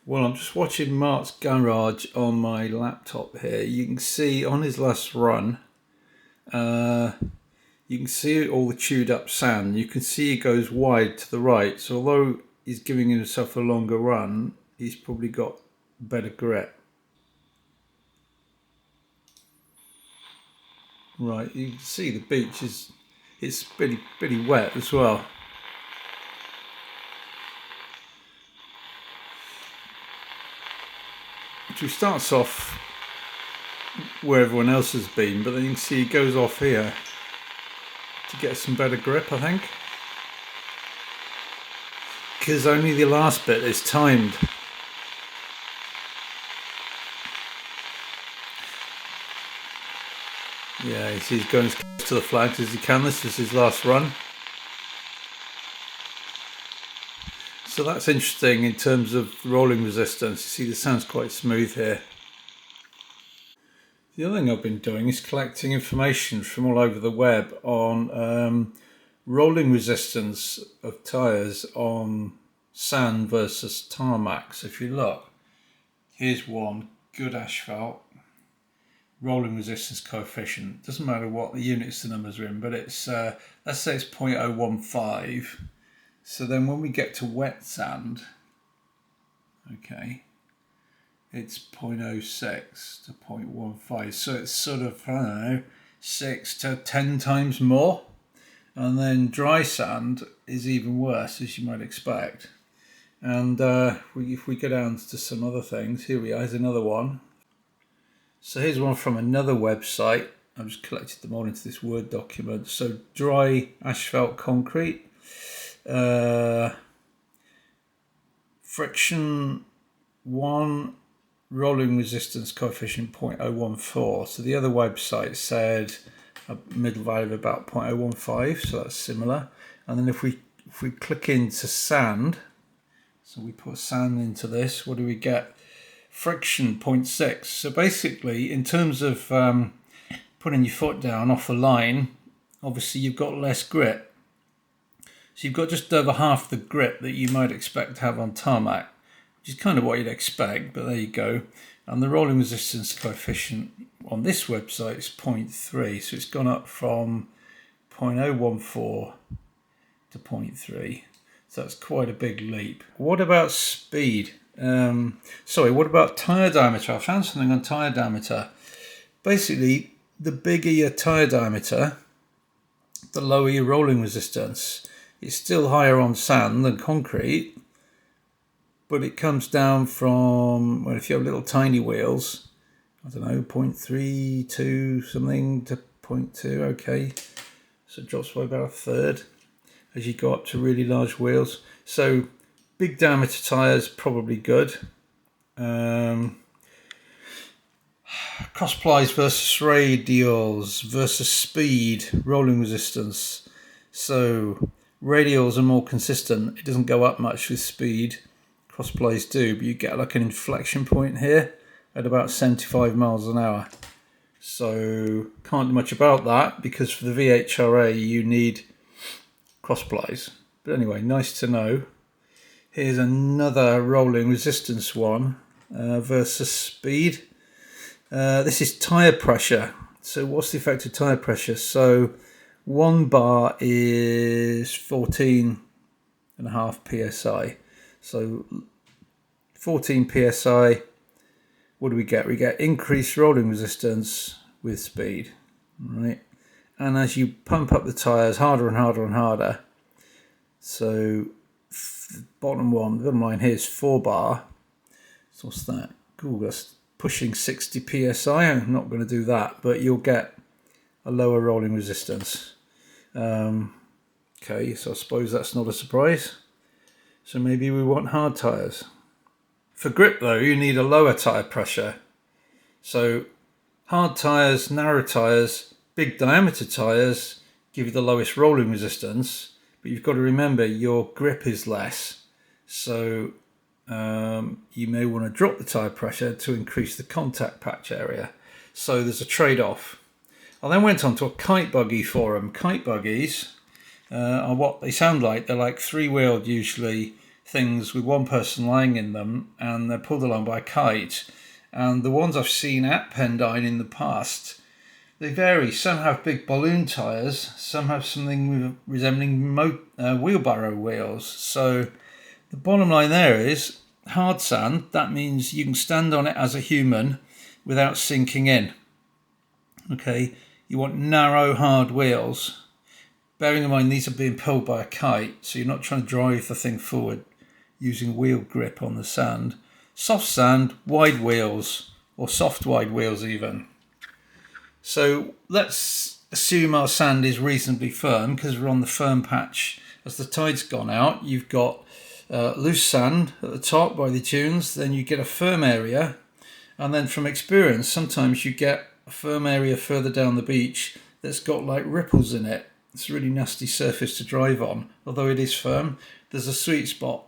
Well, I'm just watching Mark's garage on my laptop here. You can see on his last run, you can see all the chewed up sand. You can see he goes wide to the right. So although he's giving himself a longer run, he's probably got better grip. Right, you can see the beach it's pretty wet as well. So he starts off where everyone else has been, but then you can see he goes off here to get some better grip, I think. Because only the last bit is timed. Yeah, you see he's going as close to the flags as he can. This is his last run. So that's interesting in terms of rolling resistance. You see the sand's quite smooth here. The other thing I've been doing is collecting information from all over the web on rolling resistance of tyres on sand versus tarmac. So if you look, here's one, good asphalt, rolling resistance coefficient. Doesn't matter what the units the numbers are in, but it's let's say it's 0.015. So then when we get to wet sand, okay, it's 0.06 to 0.15. So it's sort of, I don't know, 6 to 10 times more. And then dry sand is even worse, as you might expect. And if we go down to some other things, here we are, here's another one. So here's one from another website. I've just collected them all into this Word document. So dry asphalt concrete. Friction 1, rolling resistance coefficient 0.014. So the other website said a middle value of about 0.015, so that's similar. And then if we click into sand, so we put sand into this, what do we get? Friction 0.6. So basically, in terms of putting your foot down off the line, obviously you've got less grip. So you've got just over half the grip that you might expect to have on tarmac, which is kind of what you'd expect, but there you go. And the rolling resistance coefficient on this website is 0.3, so it's gone up from 0.014 to 0.3. So that's quite a big leap. What about speed? What about tyre diameter? I found something on tyre diameter. Basically, the bigger your tyre diameter, the lower your rolling resistance. It's still higher on sand than concrete, but it comes down from, well, if you have little tiny wheels, I don't know, 0.32 something to 0.2, okay. So it drops by about a third as you go up to really large wheels. So big diameter tyres, probably good. Cross-plies versus radials versus speed, rolling resistance. So radials are more consistent. It doesn't go up much with speed. Cross-plies do, but you get like an inflection point here at about 75 miles an hour. So can't do much about that because for the VHRA you need cross-plies. But anyway, nice to know. Here's another rolling resistance one versus speed. This is tyre pressure. So what's the effect of tyre pressure? So 1 bar is 14.5 psi. So 14 psi, what do we get? We get increased rolling resistance with speed, right? And as you pump up the tyres harder and harder and harder, so bottom line here is 4 bar. So what's that? Cool, that's pushing 60 psi. I'm not going to do that, but you'll get a lower rolling resistance. Okay, so I suppose that's not a surprise. So maybe we want hard tyres. For grip though, you need a lower tyre pressure. So hard tyres, narrow tyres, big diameter tyres give you the lowest rolling resistance, but you've got to remember your grip is less. So you may want to drop the tyre pressure to increase the contact patch area. So there's a trade-off. I then went on to a kite buggy forum. Kite buggies are what they sound like. They're like 3-wheeled, usually things with one person lying in them, and they're pulled along by a kite. And the ones I've seen at Pendine in the past, they vary. Some have big balloon tyres, some have something resembling wheelbarrow wheels. So the bottom line there is hard sand. That means you can stand on it as a human without sinking in. Okay, you want narrow, hard wheels. Bearing in mind these are being pulled by a kite, so you're not trying to drive the thing forward using wheel grip on the sand. Soft sand, wide wheels, or soft wide wheels even. So let's assume our sand is reasonably firm because we're on the firm patch. As the tide's gone out, you've got loose sand at the top by the dunes, then you get a firm area, and then from experience sometimes you get a firm area further down the beach that's got like ripples in it. It's a really nasty surface to drive on, although it is firm. There's a sweet spot.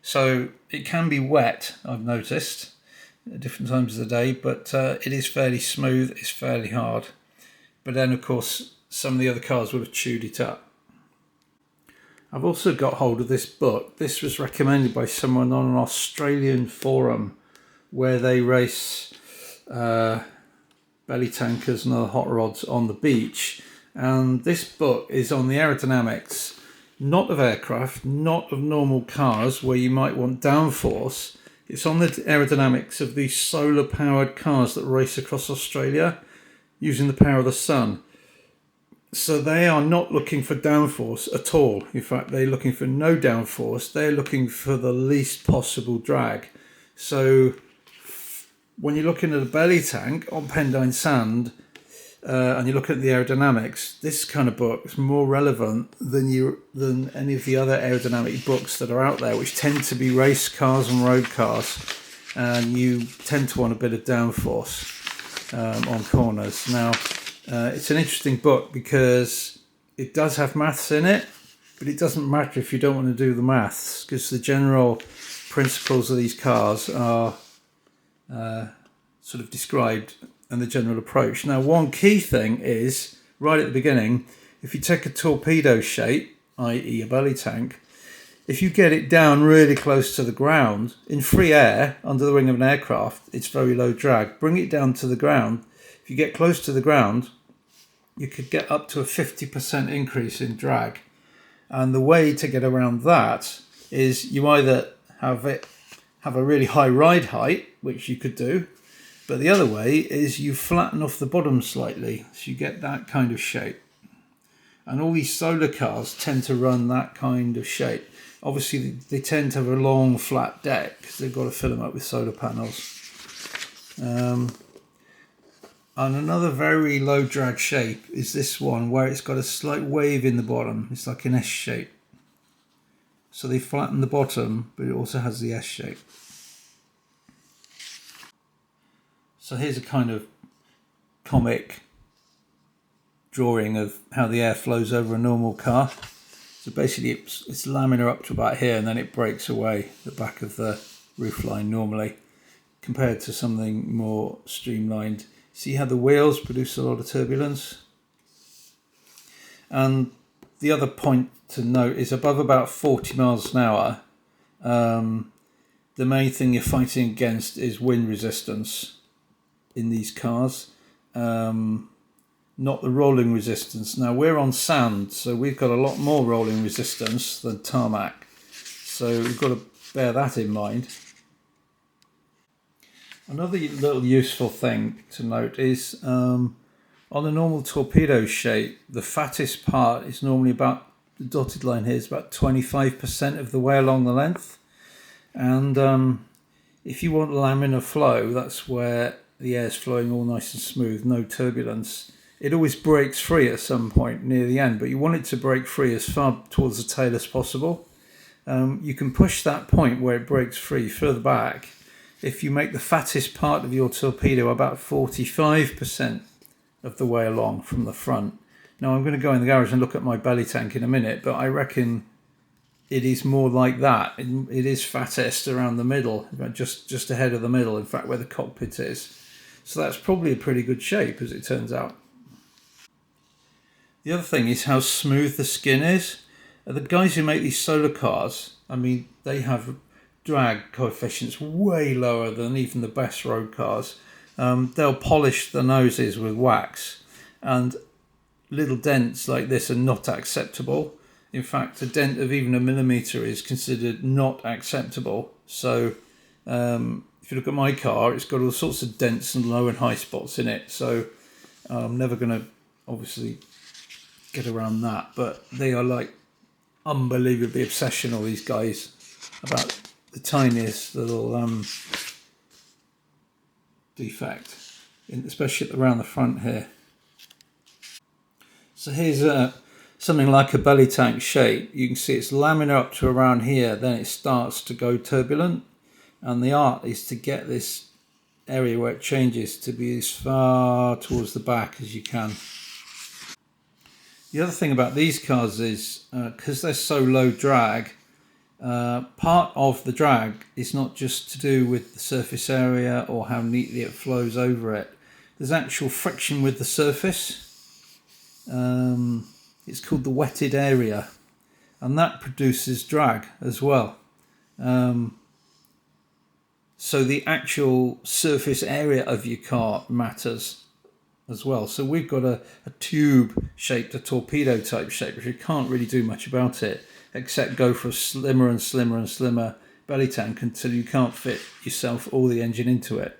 So it can be wet, I've noticed, at different times of the day, but it is fairly smooth, it's fairly hard. But then, of course, some of the other cars would have chewed it up. I've also got hold of this book. This was recommended by someone on an Australian forum where they race belly tankers and other hot rods on the beach. And this book is on the aerodynamics, not of aircraft, not of normal cars where you might want downforce. It's on the aerodynamics of these solar powered cars that race across Australia using the power of the sun. So they are not looking for downforce at all. In fact, they're looking for no downforce. They're looking for the least possible drag. So when you're looking at a belly tank on Pendine sand, and you look at the aerodynamics, this kind of book is more relevant than any of the other aerodynamic books that are out there, which tend to be race cars and road cars, and you tend to want a bit of downforce on corners. Now, it's an interesting book because it does have maths in it, but it doesn't matter if you don't want to do the maths, because the general principles of these cars are sort of described and the general approach. Now, one key thing is, right at the beginning, if you take a torpedo shape, i.e. a belly tank, if you get it down really close to the ground, in free air, under the wing of an aircraft, it's very low drag. Bring it down to the ground. If you get close to the ground, you could get up to a 50% increase in drag. And the way to get around that is you either have a really high ride height, which you could do, but the other way is you flatten off the bottom slightly, so you get that kind of shape. And all these solar cars tend to run that kind of shape. Obviously, they tend to have a long, flat deck because they've got to fill them up with solar panels. And another very low drag shape is this one, where it's got a slight wave in the bottom. It's like an S shape. So they flatten the bottom, but it also has the S shape. So here's a kind of comic drawing of how the air flows over a normal car. So basically it's laminar up to about here, and then it breaks away the back of the roofline normally, compared to something more streamlined. See how the wheels produce a lot of turbulence? And the other point to note is above about 40 miles an hour, the main thing you're fighting against is wind resistance in these cars, not the rolling resistance. Now, we're on sand, so we've got a lot more rolling resistance than tarmac, so we've got to bear that in mind. Another little useful thing to note is on a normal torpedo shape, the fattest part is normally about, the dotted line here is about 25% of the way along the length, and if you want laminar flow, that's where the air's flowing all nice and smooth, no turbulence. It always breaks free at some point near the end, but you want it to break free as far towards the tail as possible. You can push that point where it breaks free further back if you make the fattest part of your torpedo about 45% of the way along from the front. Now, I'm going to go in the garage and look at my belly tank in a minute, but I reckon it is more like that. It is fattest around the middle, just ahead of the middle, in fact, where the cockpit is. So that's probably a pretty good shape, as it turns out. The other thing is how smooth the skin is. The guys who make these solar cars, I mean, they have drag coefficients way lower than even the best road cars. They'll polish the noses with wax, and little dents like this are not acceptable. In fact, a dent of even a millimetre is considered not acceptable. So if you look at my car, it's got all sorts of dents and low and high spots in it. So I'm never going to obviously get around that. But they are like unbelievably obsessional, these guys, about the tiniest little defect, especially around the front here. So here's something like a belly tank shape. You can see it's laminar up to around here, then it starts to go turbulent, and the art is to get this area where it changes to be as far towards the back as you can. The other thing about these cars is because they're so low drag, part of the drag is not just to do with the surface area or how neatly it flows over it. There's actual friction with the surface. It's called the wetted area, and that produces drag as well. So the actual surface area of your car matters as well. So we've got a tube shaped, a torpedo type shape, which you can't really do much about it except go for a slimmer and slimmer and slimmer belly tank until you can't fit yourself or the engine into it.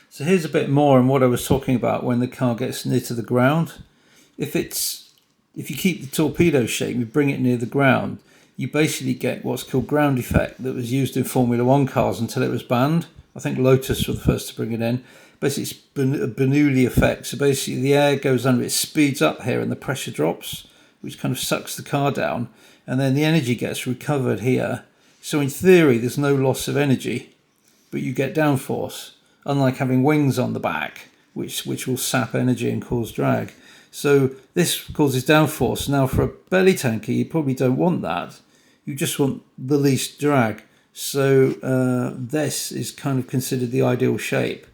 So here's a bit more on what I was talking about when the car gets near to the ground. If you keep the torpedo shape, you bring it near the ground, you basically get what's called ground effect that was used in Formula One cars until it was banned. I think Lotus were the first to bring it in. Basically, it's a Bernoulli effect. So basically, the air goes under, it speeds up here, and the pressure drops, which kind of sucks the car down, and then the energy gets recovered here. So in theory, there's no loss of energy, but you get downforce, unlike having wings on the back, which will sap energy and cause drag. So this causes downforce. Now for a belly tanker, you probably don't want that. You just want the least drag. So this is kind of considered the ideal shape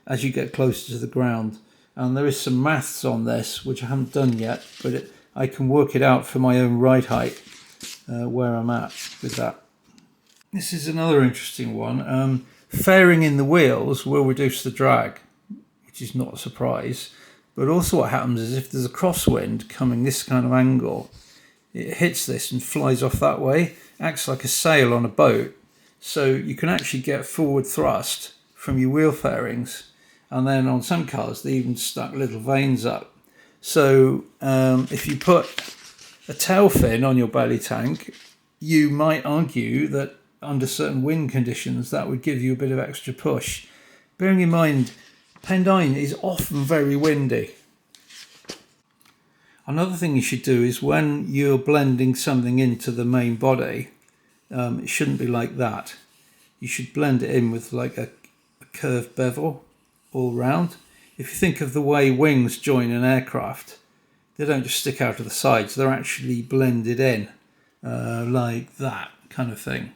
as you get closer to the ground. And there is some maths on this, which I haven't done yet, but I can work it out for my own ride height, where I'm at with that. This is another interesting one. Fairing in the wheels will reduce the drag, which is not a surprise. But also what happens is if there's a crosswind coming this kind of angle, it hits this and flies off that way, acts like a sail on a boat. So you can actually get forward thrust from your wheel fairings. And then on some cars, they even stuck little vanes up. So if you put a tail fin on your belly tank, you might argue that under certain wind conditions, that would give you a bit of extra push. Bearing in mind, Pendine is often very windy. Another thing you should do is when you're blending something into the main body, it shouldn't be like that. You should blend it in with like a curved bevel all round. If you think of the way wings join an aircraft, they don't just stick out of the sides, they're actually blended in like that kind of thing.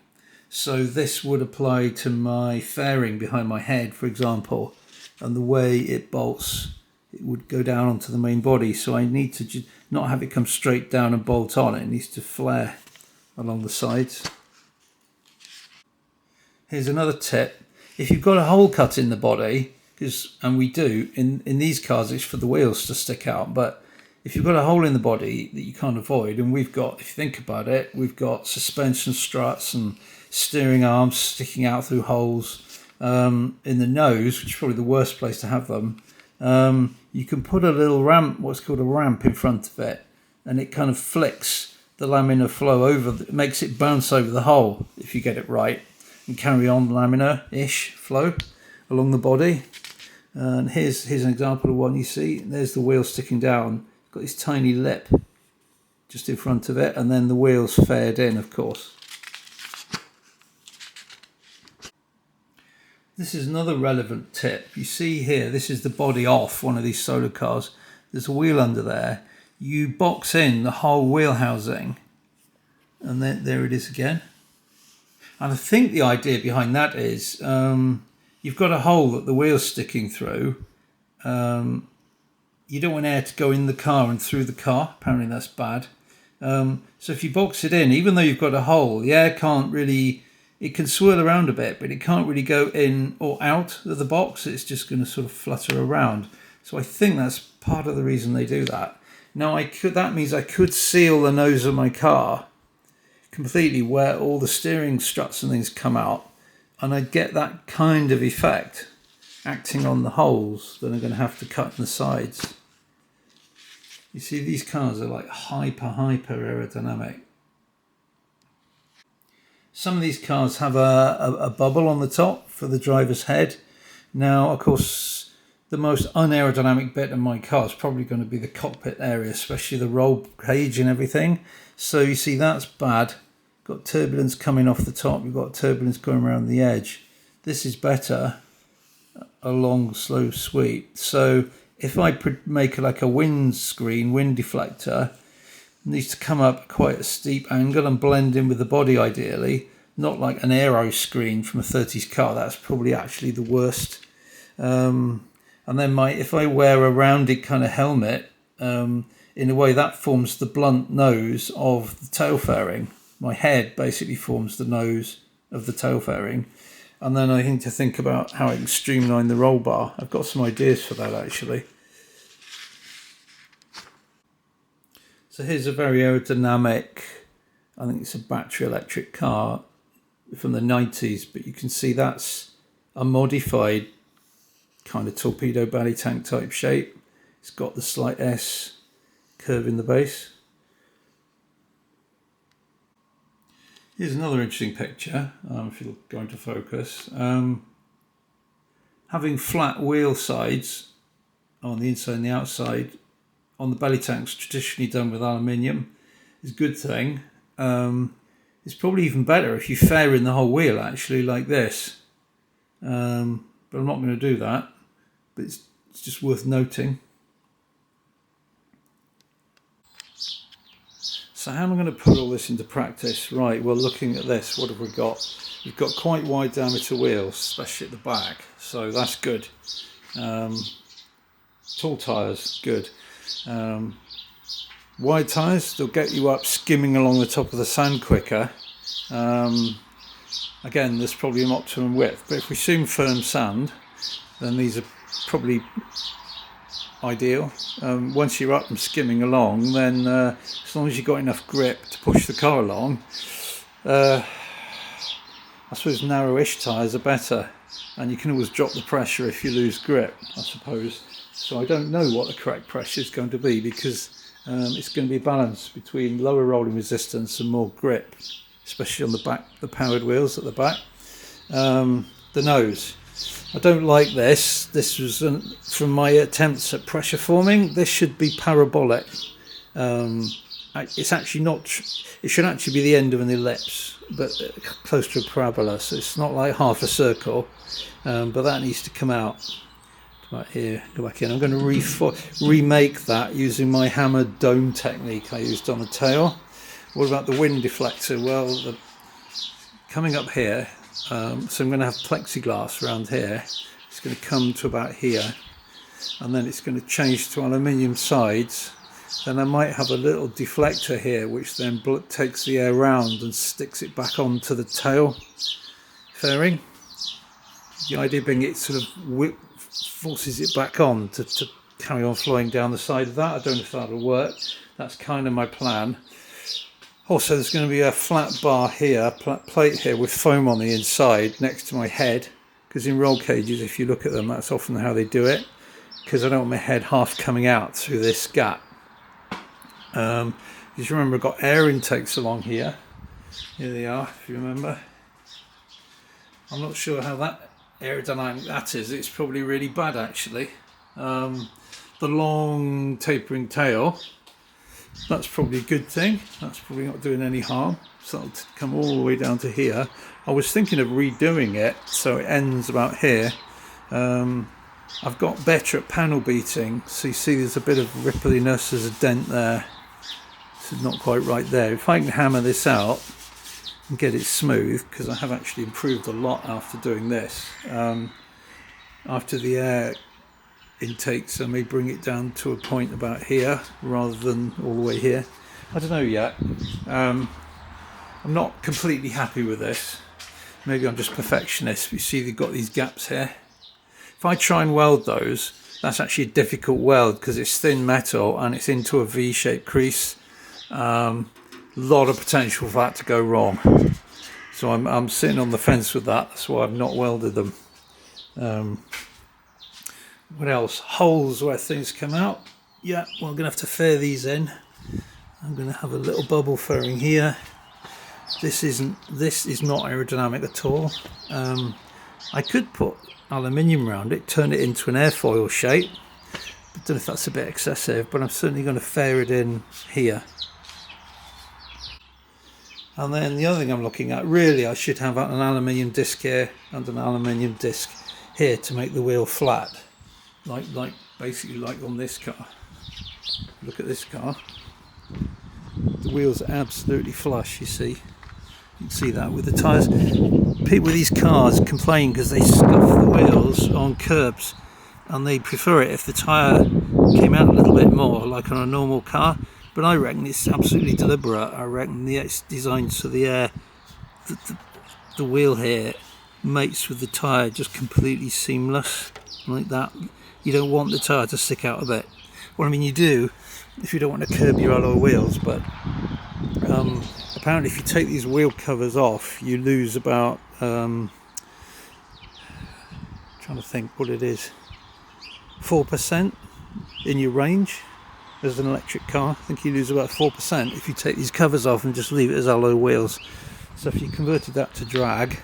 So this would apply to my fairing behind my head, for example, and the way it bolts, it would go down onto the main body. So I need to not have it come straight down and bolt on. It needs to flare along the sides. Here's another tip. If you've got a hole cut in the body, and we do, in these cars it's for the wheels to stick out, but if you've got a hole in the body that you can't avoid, and we've got, if you think about it, we've got suspension struts and steering arms sticking out through holes in the nose, which is probably the worst place to have them. You can put a little ramp, what's called a ramp, in front of it, and it kind of flicks the laminar flow over, it makes it bounce over the hole, if you get it right, and carry on laminar-ish flow along the body. And here's an example of one you see. There's the wheel sticking down, got this tiny lip just in front of it, and then the wheels faired in, of course. This is another relevant tip. You see here, this is the body off one of these solar cars. There's a wheel under there. You box in the whole wheel housing, and then there it is again. And I think the idea behind that is you've got a hole that the wheel's sticking through. You don't want air to go in the car and through the car. Apparently that's bad. So if you box it in, even though you've got a hole, the air can't really, it can swirl around a bit, but it can't really go in or out of the box. It's just going to sort of flutter around. So I think that's part of the reason they do that. Now that means I could seal the nose of my car completely where all the steering struts and things come out, and I'd get that kind of effect acting on the holes that I'm going to have to cut in the sides. You see, these cars are like hyper aerodynamic. Some of these cars have a bubble on the top for the driver's head. Now, of course, the most unaerodynamic bit of my car is probably going to be the cockpit area, especially the roll cage and everything. So you see, that's bad. Got turbulence coming off the top. You've got turbulence going around the edge. This is better. A long, slow sweep. So if I make like a wind screen, wind deflector, it needs to come up quite a steep angle and blend in with the body ideally. Not like an aero screen from a 30s car. That's probably actually the worst. And then if I wear a rounded kind of helmet, in a way that forms the blunt nose of the tail fairing. My head basically forms the nose of the tail fairing. And then I need to think about how I can streamline the roll bar. I've got some ideas for that actually. So here's a very aerodynamic, I think it's a battery electric car from the 90s, but you can see that's a modified kind of torpedo belly tank type shape. It's got the slight S curve in the base. Here's another interesting picture, if you'll go into focus. Having flat wheel sides on the inside and the outside on the belly tanks, traditionally done with aluminium, is a good thing. It's probably even better if you fair in the whole wheel actually like this. But I'm not going to do that. But it's just worth noting. So how am I going to put all this into practice? Right, well, looking at this, what have we got? We've got quite wide diameter wheels, especially at the back, so that's good. Tall tyres, good. Wide tyres, they'll get you up skimming along the top of the sand quicker. Again, there's probably an optimum width, but if we assume firm sand, then these are probably ideal. Once you're up and skimming along, then as long as you've got enough grip to push the car along, I suppose narrowish tyres are better, and you can always drop the pressure if you lose grip, I suppose. So I don't know what the correct pressure is going to be, because it's going to be a balance between lower rolling resistance and more grip, especially on the back, the powered wheels at the back. The nose, I don't like this. This was from my attempts at pressure forming. This should be parabolic. It's actually not. It should actually be the end of an ellipse, but close to a parabola. So it's not like half a circle, but that needs to come out. Right here, go back in. I'm going to remake that using my hammered dome technique I used on the tail. What about the wind deflector? Well, coming up here, so I'm going to have plexiglass around here. It's going to come to about here, and then it's going to change to aluminium sides. Then I might have a little deflector here, which then takes the air round and sticks it back onto the tail fairing. The idea being it sort of forces it back on to carry on flying down the side of that. I don't know if that'll work. That's kind of my plan. Also, there's going to be a flat bar here, plate here with foam on the inside next to my head, because in roll cages, if you look at them, that's often how they do it, because I don't want my head half coming out through this gap. Just remember, I've got air intakes along here. Here they are, if you remember. I'm not sure how that aerodynamic that is. It's probably really bad actually. The long tapering tail, that's probably a good thing. That's probably not doing any harm. So it'll come all the way down to here. I was thinking of redoing it so it ends about here. I've got better at panel beating, so you see there's a bit of rippliness, there's a dent there. This is not quite right there. If I can hammer this out and get it smooth, because I have actually improved a lot after doing this. After the air intakes, I may bring it down to a point about here rather than all the way here. I don't know yet. I'm not completely happy with this. Maybe I'm just perfectionist. You see they've got these gaps here. If I try and weld those, that's actually a difficult weld because it's thin metal and it's into a V-shaped crease. Lot of potential for that to go wrong. So I'm sitting on the fence with that. That's why I've not welded them. What else? Holes where things come out. Yeah, well, I'm going to have to fare these in. I'm going to have a little bubble fairing here. This is not aerodynamic at all. I could put aluminium around it, turn it into an airfoil shape. I don't know if that's a bit excessive, but I'm certainly going to fare it in here. And then the other thing I'm looking at, really I should have an aluminium disc here and an aluminium disc here to make the wheel flat. Basically like on this car. Look at this car. The wheels are absolutely flush, you see. You can see that with the tyres. People with these cars complain because they scuff the wheels on curbs, and they prefer it if the tyre came out a little bit more, like on a normal car. But I reckon it's absolutely deliberate. I reckon it's designed so the air, the wheel here mates with the tyre just completely seamless, like that. You don't want the tyre to stick out a bit. Well, I mean, you do if you don't want to curb your alloy wheels, but apparently if you take these wheel covers off, you lose about, trying to think what it is, 4% in your range as an electric car. I think you lose about 4% if you take these covers off and just leave it as alloy wheels. So if you converted that to drag,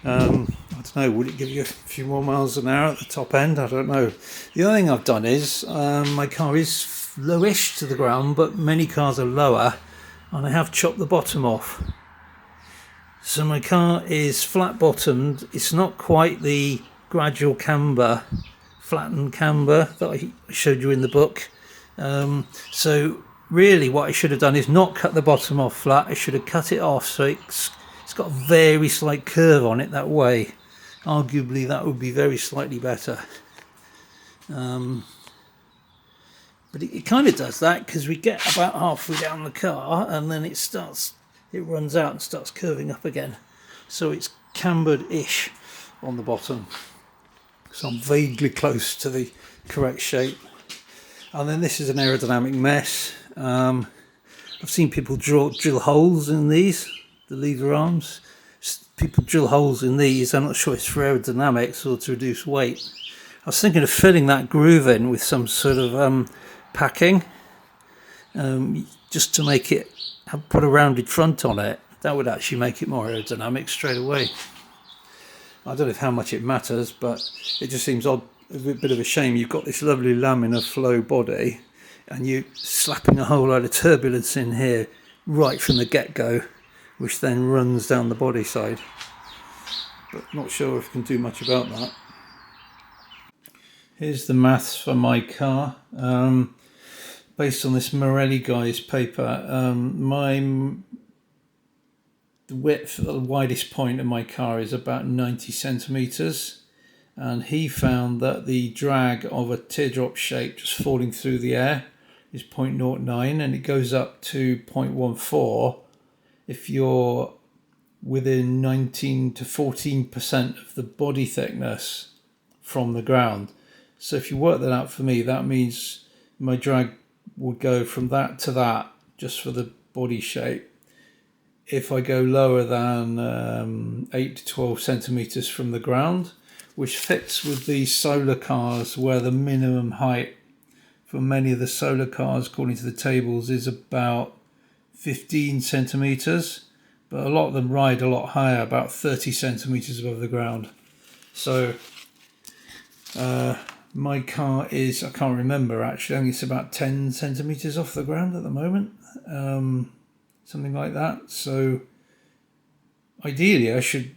I don't know, would it give you a few more miles an hour at the top end? I don't know. The other thing I've done is, my car is lowish to the ground, but many cars are lower, and I have chopped the bottom off. So my car is flat bottomed. It's not quite the gradual camber, flattened camber that I showed you in the book. So really what I should have done is not cut the bottom off flat. I should have cut it off so it's got a very slight curve on it that way. Arguably that would be very slightly better. But it kind of does that because we get about halfway down the car and then it runs out and starts curving up again. So it's cambered-ish on the bottom. So I'm vaguely close to the correct shape. And then this is an aerodynamic mess. I've seen people drill holes in these, the lever arms. People drill holes in these. I'm not sure it's for aerodynamics or to reduce weight. I was thinking of filling that groove in with some sort of packing, just to make it put a rounded front on it. That would actually make it more aerodynamic straight away. I don't know how much it matters, but it just seems odd, a bit of a shame. You've got this lovely laminar flow body and you're slapping a whole load of turbulence in here right from the get-go, which then runs down the body side. But not sure if I can do much about that. Here's the maths for my car. Based on this Morelli guy's paper, the width at the widest point of my car is about 90 centimeters, and he found that the drag of a teardrop shape just falling through the air is 0.09, and it goes up to 0.14 if you're within 19 to 14% of the body thickness from the ground. So if you work that out for me, that means my drag would go from that to that just for the body shape. If I go lower than 8 to 12 centimeters from the ground, which fits with the solar cars, where the minimum height for many of the solar cars, according to the tables, is about 15 centimeters, but a lot of them ride a lot higher, about 30 centimeters above the ground. So my car is, I can't remember actually, I think it's about 10 centimeters off the ground at the moment, something like that. So ideally I should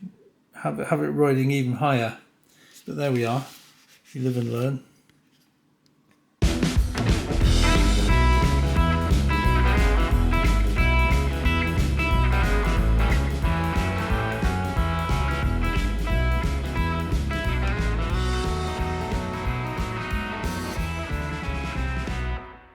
have it riding even higher, but there we are. You live and learn.